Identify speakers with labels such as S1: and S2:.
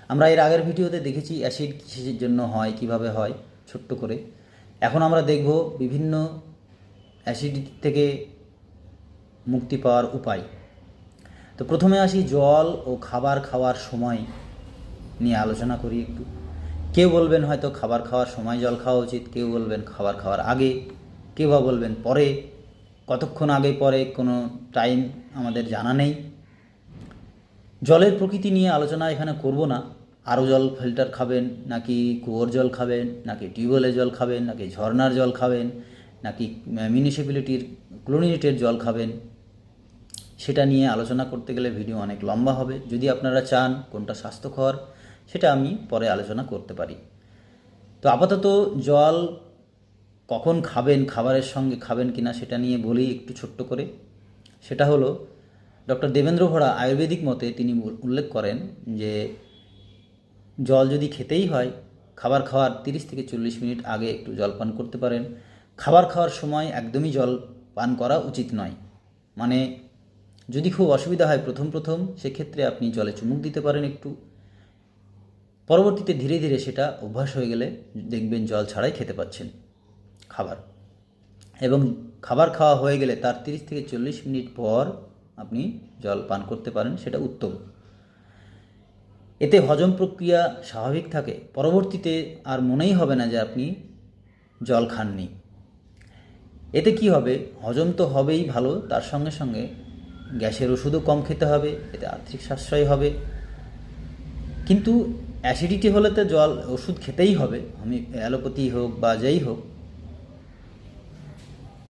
S1: আমরা এর আগের ভিডিওতে দেখেছি অ্যাসিড কিসের জন্য হয়, কিভাবে হয় ছোট্ট করে। এখন আমরা দেখব বিভিন্ন অ্যাসিডিটি থেকে মুক্তি পাওয়ার উপায়। তো প্রথমে আসি জল ও খাবার খাওয়ার সময় নিয়ে আলোচনা করি একটু। কেউ বলবেন হয়তো খাবার খাওয়ার সময় জল খাওয়া উচিত, কেউ বলবেন খাবার খাওয়ার আগে, কেউ বা বলবেন পরে। কতক্ষণ আগে পরে কোনো টাইম আমাদের জানা নেই। জলের প্রকৃতি নিয়ে আলোচনা এখানে করব না। আরও জল ফিল্টার খাবেন, নাকি কুয়োর জল খাবেন, নাকি টিউবওয়েলের জল খাবেন, নাকি ঝর্নার জল খাবেন, নাকি মিউনিসিপ্যালিটির ক্লোরিনেটেড জল খাবেন, সেটা নিয়ে আলোচনা করতে গেলে ভিডিও অনেক লম্বা হবে। যদি আপনারা চান কোনটা স্বাস্থ্যকর, সেটা আমি পরে আলোচনা করতে পারি। তো আপাতত জল কখন খাবেন, খাবারের সঙ্গে খাবেন কিনা সেটা নিয়ে বলি একটু ছোট্ট করে। সেটা হলো, ডক্টর দেবেন্দ্র ভরা আয়ুর্বেদিক মতে তিনি উল্লেখ করেন যে জল যদি খেতেই হয়, খাবার খাওয়ার 30 থেকে 40 মিনিট আগে একটু জল পান করতে পারেন। খাবার খাওয়ার সময় একদমই জল পান করা উচিত নয়। মানে যদি খুব অসুবিধা হয় প্রথম সেক্ষেত্রে আপনি জলে চুমুক দিতে পারেন একটু। পরবর্তীতে ধীরে ধীরে সেটা অভ্যাস হয়ে গেলে দেখবেন জল ছাড়াই খেতে পাচ্ছেন খাবার। এবং খাবার খাওয়া হয়ে গেলে তার 30 থেকে 40 মিনিট পর আপনি জল পান করতে পারেন, সেটা উত্তম। এতে হজম প্রক্রিয়া স্বাভাবিক থাকে, পরবর্তীতে আর মনেই হবে না যে আপনি জল খাননি। এতে কি হবে, হজম তো হবেই ভালো, তার সঙ্গে সঙ্গে গ্যাসের ওষুধও কম খেতে হবে, এতে আর্থিক সাশ্রয় হবে। কিন্তু অ্যাসিডিটি হলে তো জল ওষুধ খেতেই হবে, আমি অ্যালোপ্যাথি হোক বা যেই হোক,